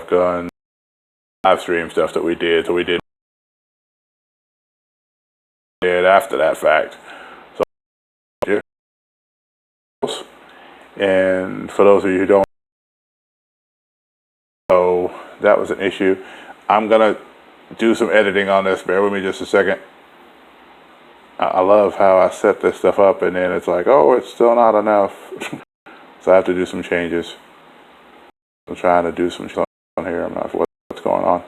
Powerpuff Gun live stream stuff that we did. So we did after that fact. So, and for those of you who don't know, that was an issue. I'm gonna do some editing on this. Bear with me just a second. I love how I set this stuff up and then it's like, oh, it's still not enough. So I have to do some changes. I'm trying to do some stuff on here. I'm not sure what's going on.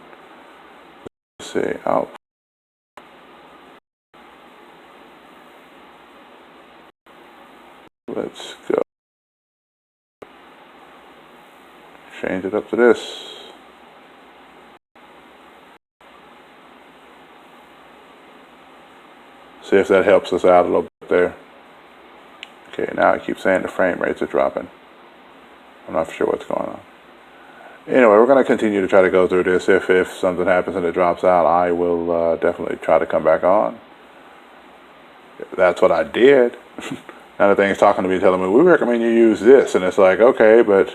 Let's see. Oh. Let's go. Change it up to this. See if that helps us out a little bit there. Okay, now I keep saying the frame rates are dropping. I'm not sure what's going on. Anyway, we're going to continue to try to go through this. If something happens and it drops out, I will definitely try to come back on. That's what I did. Another thing is talking to me, telling me, we recommend you use this. And it's like, okay, but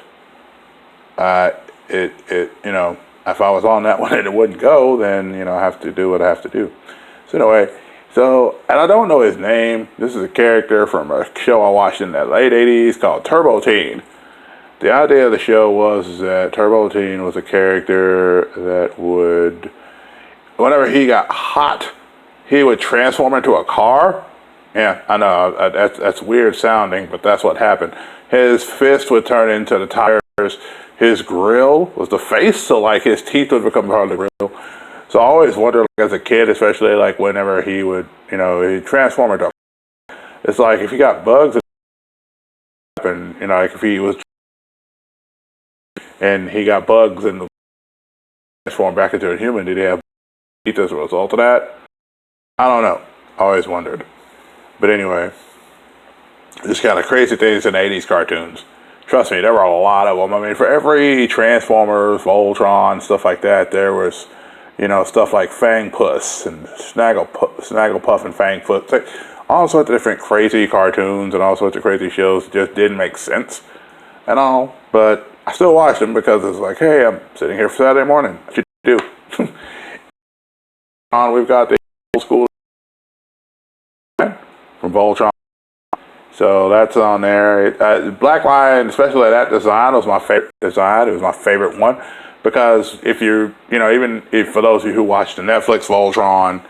you know, if I was on that one and it wouldn't go, then, you know, I have to do what I have to do. So anyway, and I don't know his name. This is a character from a show I watched in the late 80s called Turbo Teen. The idea of the show was that Turbo Teen was a character that would, whenever he got hot, he would transform into a car. Yeah, I know, that's weird sounding, but that's what happened. His fist would turn into the tires. His grill was the face, so like his teeth would become part of the grill. So I always wondered, like, as a kid, especially like whenever he would, you know, he'd transform into, it's like if he got bugs, and you know, like if he was, and he got bugs and transformed back into a human, did he have teeth as a result of that? I don't know. I always wondered. But anyway, just kind of crazy things in 80s cartoons. Trust me, there were a lot of them. I mean, for every Transformers, Voltron, stuff like that, there was, you know, stuff like Fang Puss and Snagglepuff and Fang Foot. All sorts of different crazy cartoons and all sorts of crazy shows that just didn't make sense and all. But I still watched them because it's like, hey, I'm sitting here for Saturday morning. What you do? We've got the old school from Voltron. So that's on there. Black Lion, especially that design, was my favorite design. It was my favorite one. Because if you know, even if for those of you who watch the Netflix Voltron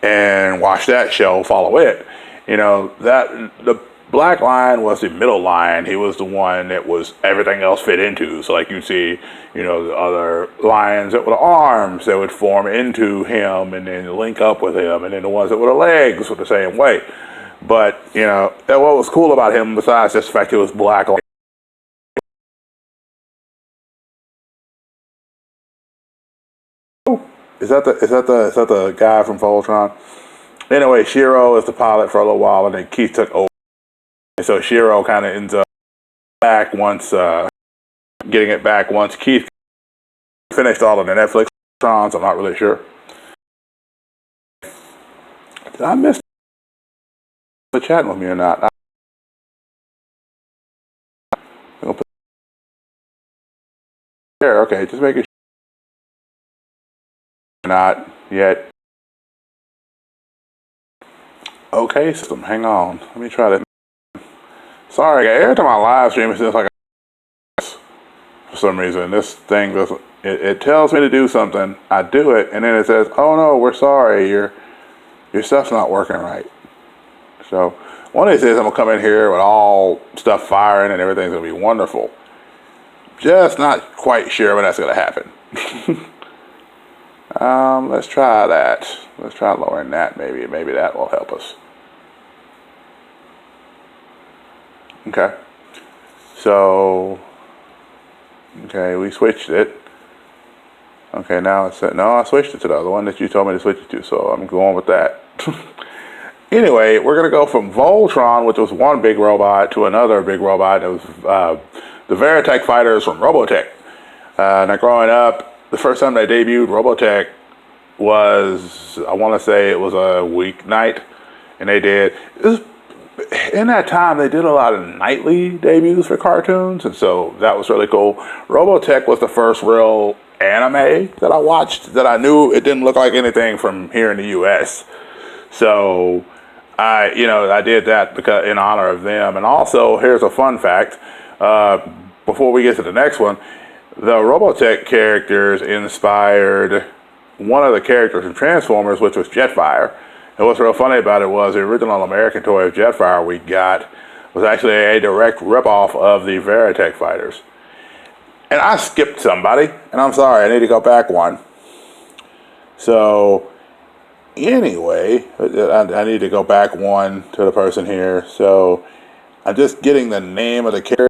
and watch that show, follow it, you know, that the Black Lion was the middle lion. He was the one that was everything else fit into. So like you see, you know, the other lions that were the arms that would form into him and then link up with him. And then the ones that were the legs were the same way. But, you know, what was cool about him, besides just the fact he was black, Is that the guy from Voltron? Anyway, Shiro is the pilot for a little while, and then Keith took over. And so Shiro kind of ends up back once, getting it back once Keith finished all of the Netflix Voltrons. I'm not really sure. Did I miss the chatting with me or not? There, okay, just making sure. Not yet. Okay, system, hang on. Let me try that. Sorry, every time I live stream, it's just like for some reason. This thing doesn't. It tells me to do something. I do it, and then it says, "Oh no, we're sorry. Your stuff's not working right." So one of these days, I'm gonna come in here with all stuff firing, and everything's gonna be wonderful. Just not quite sure when that's gonna happen. Let's try that. Let's try lowering that. Maybe that will help us. Okay. So, okay, we switched it. Okay, now it's no, I switched it to the other one that you told me to switch it to. So I'm going with that. Anyway, we're gonna go from Voltron, which was one big robot, to another big robot. It was the Veritech fighters from Robotech. Now, growing up, the first time they debuted Robotech was, I want to say it was a weeknight, and they did. It in that time, they did a lot of nightly debuts for cartoons, and so that was really cool. Robotech was the first real anime that I watched that I knew it didn't look like anything from here in the U.S. So I did that because in honor of them. And also, here's a fun fact. Before we get to the next one, the Robotech characters inspired one of the characters from Transformers, which was Jetfire. And what's real funny about it was the original American toy of Jetfire we got was actually a direct ripoff of the Veritech fighters. And I skipped somebody, and I'm sorry, I need to go back one. So, anyway, I need to go back one to the person here. So, I'm just getting the name of the character.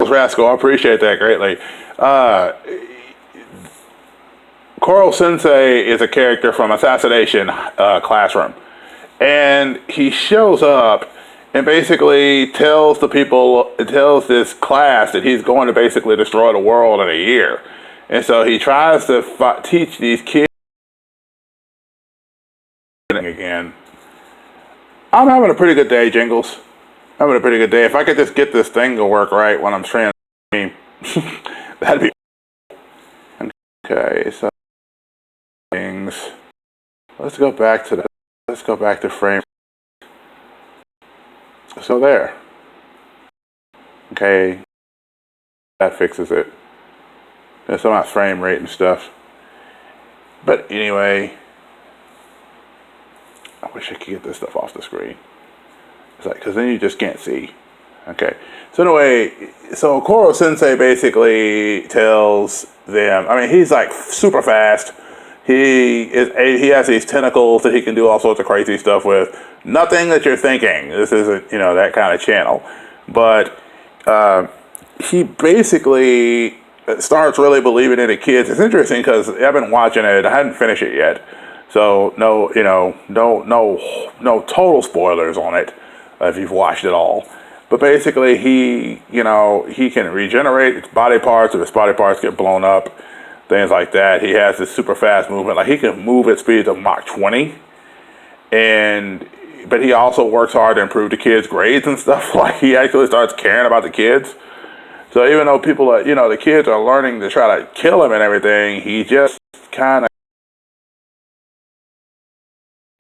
Rascal, I appreciate that greatly. Koro-sensei is a character from Assassination Classroom. And he shows up and basically tells this class that he's going to basically destroy the world in a year. And so he tries to teach these kids again. I'm having a pretty good day, Jingles. Having a pretty good day. If I could just get this thing to work right when I'm trying, that'd be okay. So things. Let's go back to frame. So there. Okay. That fixes it. There's some frame rate and stuff. But anyway, I wish I could get this stuff off the screen. It's like, because then you just can't see. Okay. So anyway, so Koro-sensei basically tells them, I mean, he's like super fast. He has these tentacles that he can do all sorts of crazy stuff with. Nothing that you're thinking. This isn't, that kind of channel. But he basically starts really believing in the kids. It's interesting because I've been watching it. I hadn't finished it yet. So no total spoilers on it if you've watched it all. But basically he can regenerate his body parts if his body parts get blown up, things like that. He has this super fast movement. Like he can move at speeds of Mach 20. But he also works hard to improve the kids' grades and stuff. Like he actually starts caring about the kids. So even though people are, the kids are learning to try to kill him and everything, he just kind of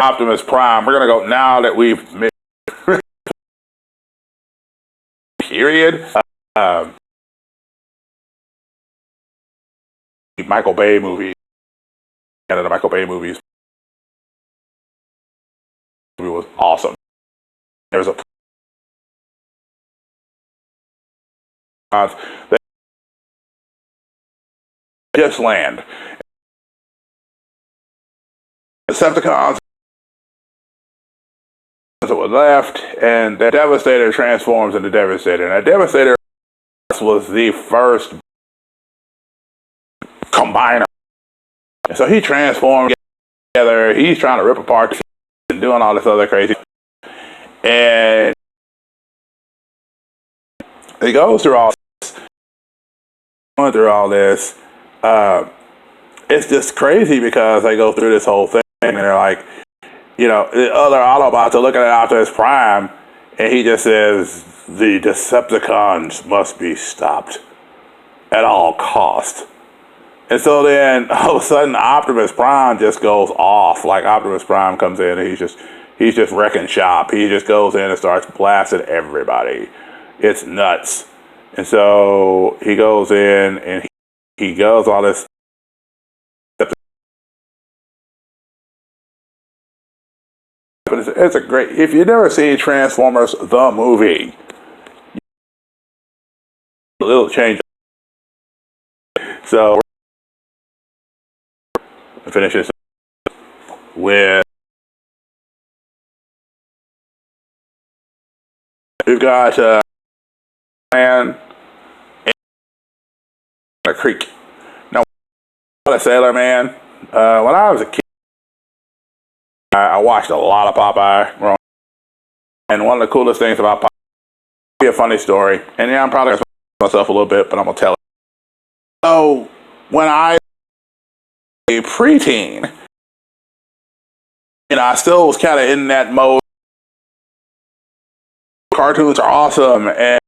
Optimus Prime. We're gonna go now that we've made period. Michael Bay movie. One of the Michael Bay movies was awesome. There's a they just land. Decepticons that were left, and the Devastator transforms into Devastator. And the Devastator was the first combiner. And so he transformed together. He's trying to rip apart and doing all this other crazy. And he goes through all this. Going through all this. It's just crazy because they go through this whole thing and they're like, the other Autobots are looking at Optimus Prime, and he just says, the Decepticons must be stopped at all cost. And so then all of a sudden Optimus Prime just goes off. Like Optimus Prime comes in and he's just wrecking shop. He just goes in and starts blasting everybody. It's nuts. And so he goes in and he goes all this. It's a great, if you never seen Transformers the movie, a little change. So finish this with we've got man in a creek. Now, a Sailor Man. When I was a kid, I watched a lot of Popeye, and one of the coolest things about Popeye, be a funny story, and I'm probably gonna myself a little bit, but I'm gonna tell it. So when I was a preteen, I still was kind of in that mode. Cartoons are awesome, and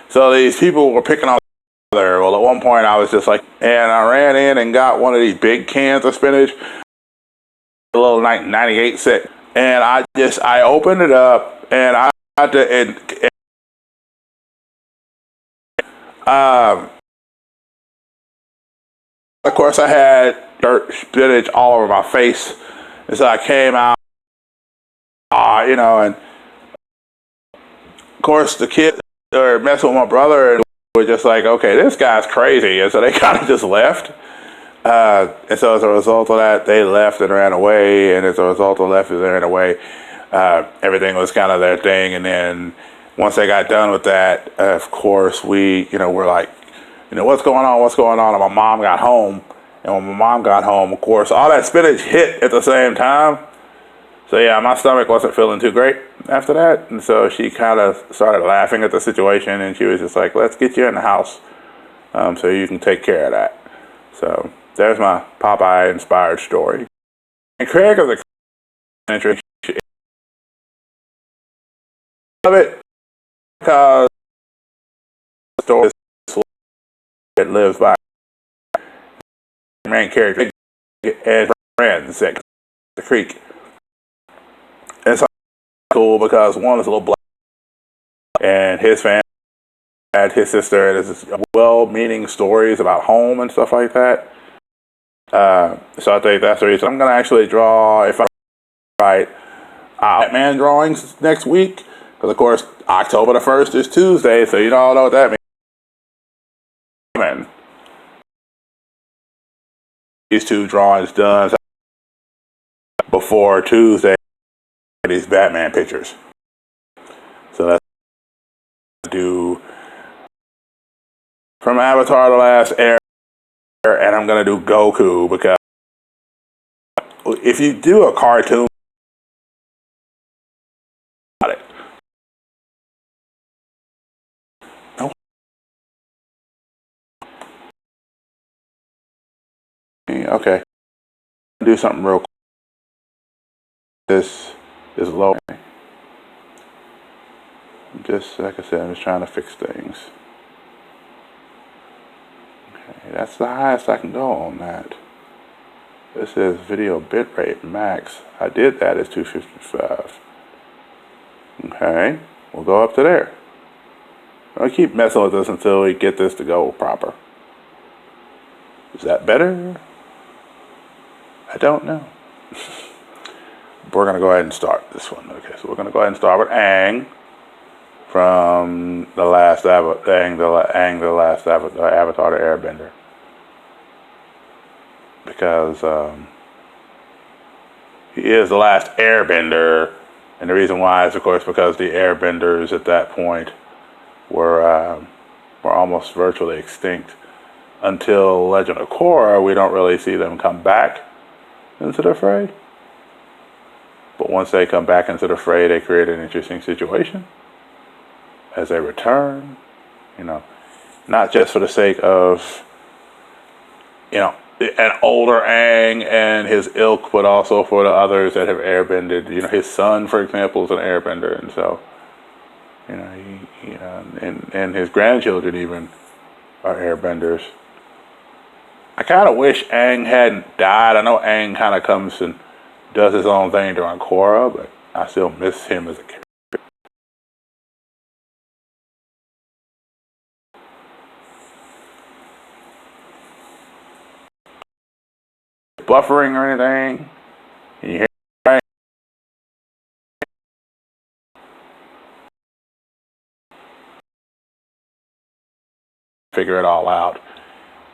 so these people were picking on each other. Well, at one point I was just like, and I ran in and got one of these big cans of spinach, a little 98 cent, and I opened it up, and I had to, of course I had dirt spinach all over my face, and so I came out, and of course the kids were messing with my brother and were just like, okay, this guy's crazy, and so they kind of just left. And so as a result of that, they left and ran away, and as a result of left and ran away, everything was kind of their thing. And then once they got done with that, of course, we, were like, what's going on, and my mom got home, and when my mom got home, of course, all that spinach hit at the same time. So yeah, my stomach wasn't feeling too great after that, and so she kind of started laughing at the situation, and she was just like, let's get you in the house so you can take care of that. So there's my Popeye-inspired story. And Craig is a interesting of it because the story it lives by the main character and friends at the creek. And it's cool because one is a little black, and his family had his sister, and it's well-meaning stories about home and stuff like that. So I think that's the reason I'm going to actually draw, if I write Batman drawings next week, because of course October the 1st is Tuesday, so you all know what that means. These 2 drawings done before Tuesday, these Batman pictures. So that's do from Avatar The Last Air, and I'm going to do Goku, because if you do a cartoon about it, okay, do something real quick. This is low. Just like I said, I'm just trying to fix things. Okay, that's the highest I can go on that. This is video bitrate max. I did that as 255. Okay, we'll go up to there. I'll keep messing with this until we get this to go proper. Is that better? I don't know. We're going to go ahead and start this one. Okay, so we're going to go ahead and start with Aang from the last Avatar, Avatar the Airbender. Because he is the last Airbender, and the reason why is, of course, because the Airbenders at that point were almost virtually extinct. Until Legend of Korra, we don't really see them come back into the fray. But once they come back into the fray, they create an interesting situation as they return, not just for the sake of, an older Aang and his ilk, but also for the others that have airbended. His son, for example, is an airbender, and so, and his grandchildren even are airbenders. I kind of wish Aang hadn't died. I know Aang kind of comes and does his own thing during Korra, but I still miss him as a character. Buffering or anything? Can you hear me? Figure it all out.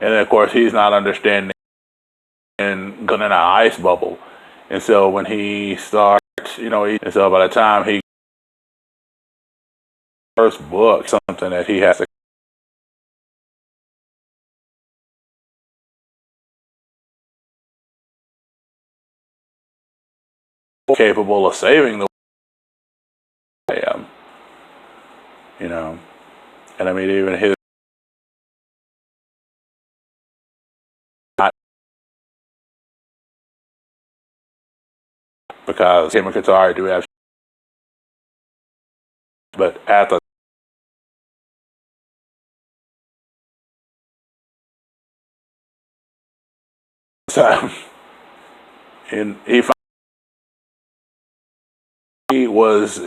And then, of course, he's not understanding and going in an ice bubble. And so when he starts, and so by the time he first book, something that he has to capable of saving the and I mean even his because him and Katara do have, but at the time, and he was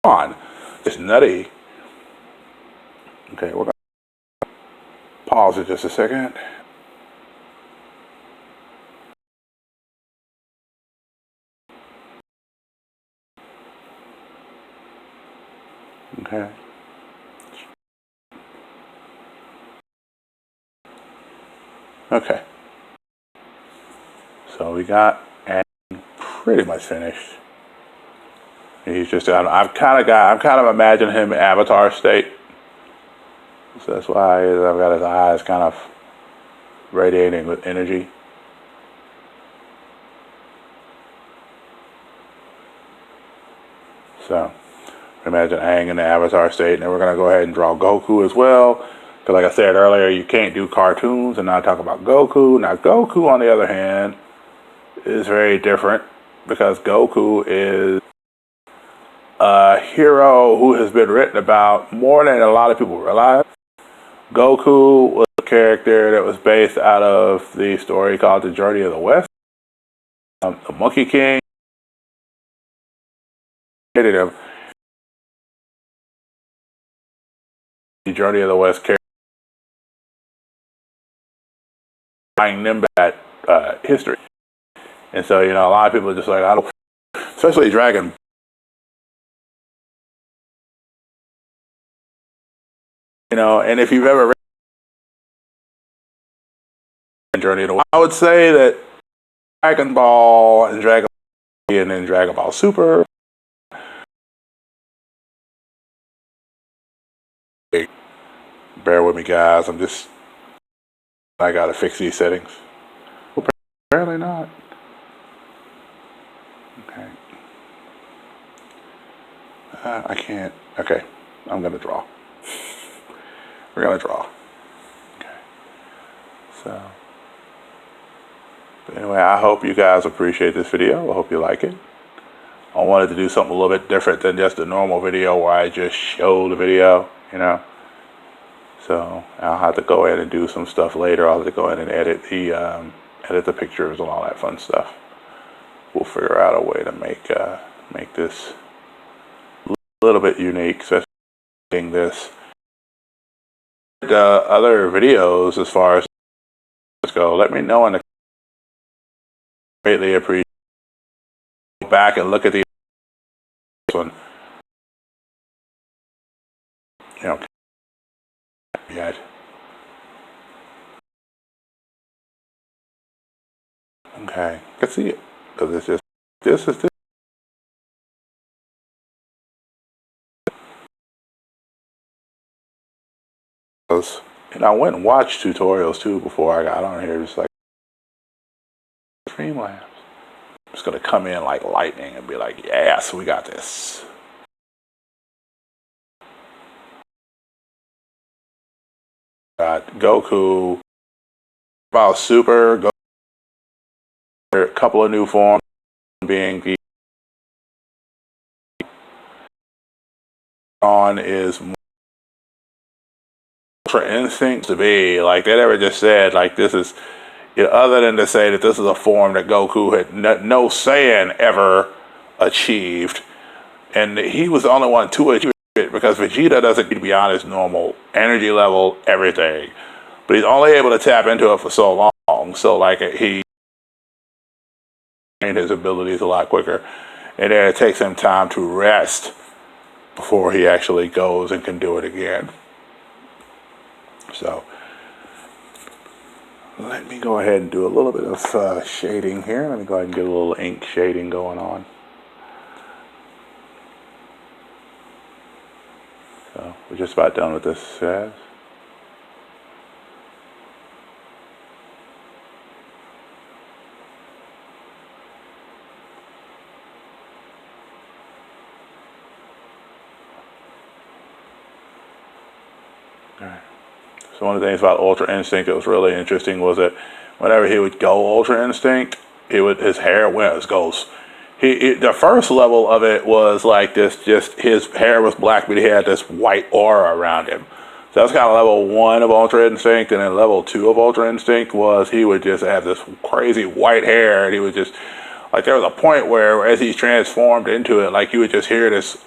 on. It's nutty. Okay, we're gonna pause it just a second. Okay. Okay. So we got Aang pretty much finished. He's just, I'm kind of imagining him in Avatar state. So that's why I've got his eyes kind of radiating with energy. So imagine Aang in the Avatar state, and then we're going to go ahead and draw Goku as well. Because like I said earlier, you can't do cartoons and not talk about Goku. Now Goku, on the other hand, is very different because Goku is a hero who has been written about more than a lot of people realize. Goku was a character that was based out of the story called The Journey of the West. The Monkey King hated him. The Journey of the West character, buying them back history. And so, a lot of people are just like, I don't, especially Dragon. And if you've ever read Journey of the West, I would say that Dragon Ball and Dragon Ball and then Dragon Ball Super. Bear with me, guys. I gotta fix these settings. Apparently not. Okay. I can't. Okay. I'm gonna draw. We're gonna draw. Okay. So. But anyway, I hope you guys appreciate this video. I hope you like it. I wanted to do something a little bit different than just a normal video where I just show the video, So I'll have to go ahead and do some stuff later. I'll have to go ahead and edit the pictures and all that fun stuff. We'll figure out a way to make this a little bit unique. So this other videos as far as go, let me know in the greatly appreciate. Go back and look at the one. Yet. Okay, I can see it because it's just this is this. And I went and watched tutorials too before I got on here, just like Streamlabs. I'm just gonna come in like lightning and be like, yes, we got this. Got Goku, about Super, a couple of new forms, being the on is Ultra Instinct to be like they never just said like this is other than to say that this is a form that Goku had no Saiyan ever achieved, and he was the only one to achieve it because Vegeta doesn't need to be on his normal energy level, everything, but he's only able to tap into it for so long. So like he trained his abilities a lot quicker, and then it takes him time to rest before he actually goes and can do it again. So let me go ahead and do a little bit of shading here. Let me go ahead and get a little ink shading going on. So we're just about done with this, guys. All right. So one of the things about Ultra Instinct that was really interesting was that whenever he would go Ultra Instinct, his hair went as ghost. The first level of it was like this, just his hair was black, but he had this white aura around him. So that's kind of level 1 of Ultra Instinct, and then level 2 of Ultra Instinct was he would just have this crazy white hair, and he would just, like, there was a point where as he transformed into it, like, you would just hear this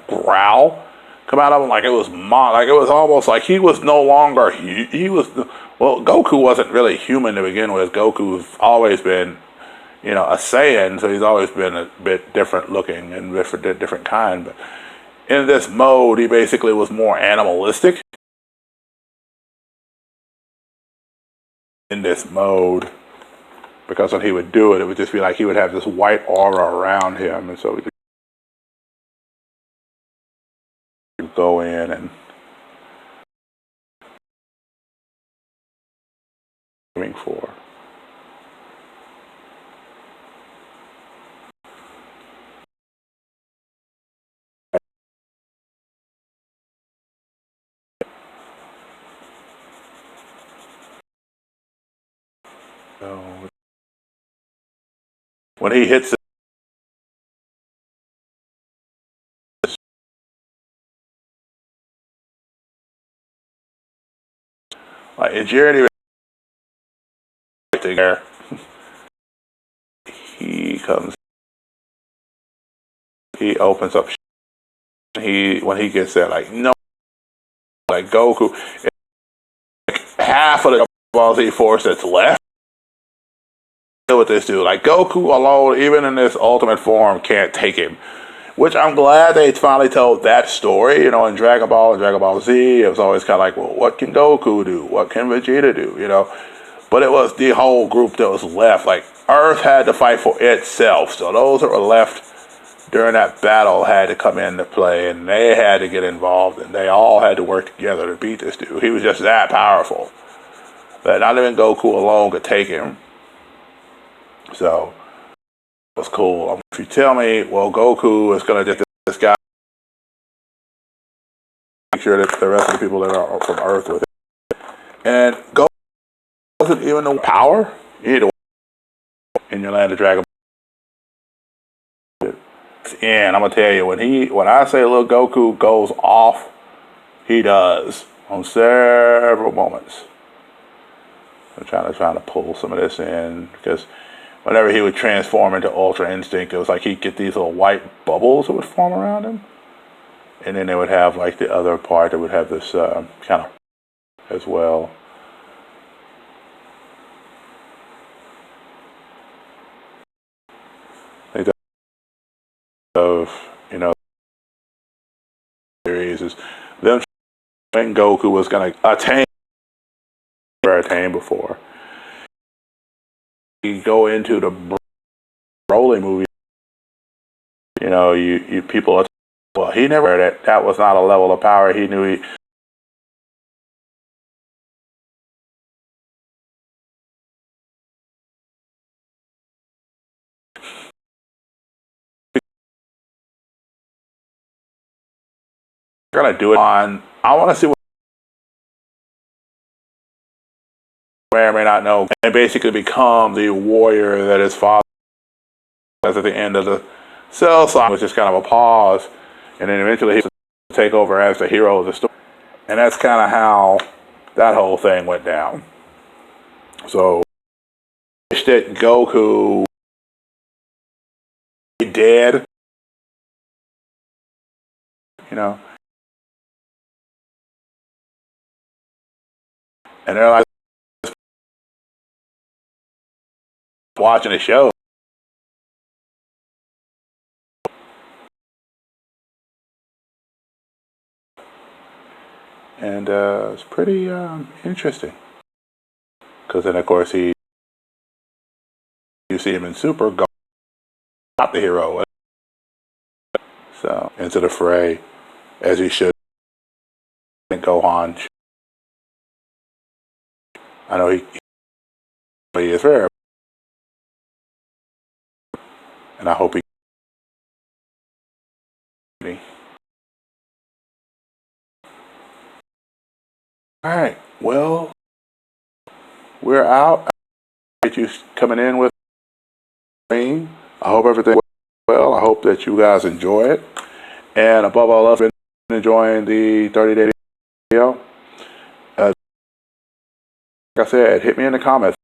growl come out of him, like it was like it was almost like he was no longer he was. Well, Goku wasn't really human to begin with. Goku's always been, a Saiyan, so he's always been a bit different looking and different kind. But in this mode, he basically was more animalistic. In this mode, because when he would do it, it would just be like he would have this white aura around him, and so we could go in and aiming for. So when he hits it, like in Journey there, he comes, he opens up. When he gets there, like no, like Goku, like half of the Ball Z force that's left. Deal with this dude. Like Goku alone, even in this ultimate form, can't take him. Which I'm glad they finally told that story. In Dragon Ball and Dragon Ball Z, it was always kind of like, well, what can Goku do? What can Vegeta do? But it was the whole group that was left. Like Earth had to fight for itself, so those that were left during that battle had to come into play, and they had to get involved, and they all had to work together to beat this dude. He was just that powerful that not even Goku alone could take him. So it was cool. If you tell me, well, Goku is going to get this guy, make sure that the rest of the people that are from Earth with it. And Goku doesn't even know power. You need to in your land of Dragon Ball. And I'm going to tell you, when I say little Goku goes off, he does on several moments. I'm trying to pull some of this in because whenever he would transform into Ultra Instinct, it was like he'd get these little white bubbles that would form around him. And then they would have like the other part that would have this kind of as well. I think of, series is them when Goku was going to attain before. You go into the Broly movie, you people are, well, he never that was not a level of power he knew he gonna do it on. I want to see what may or may not know, and basically become the warrior that his father was at the end of the Cell song, was just kind of a pause, and then eventually he would take over as the hero of the story, and that's kind of how that whole thing went down. So, I wish that Goku dead, and they're like watching the show. And it's pretty interesting. Because then, of course, you see him in Super, go not the hero. So, into the fray, as he should. And Gohan, I know he is fair. And I hope he. Alright, well, we're out. I appreciate you coming in with me. I hope everything well. I hope that you guys enjoy it. And above all else, enjoying the 30-day video. Like I said, hit me in the comments.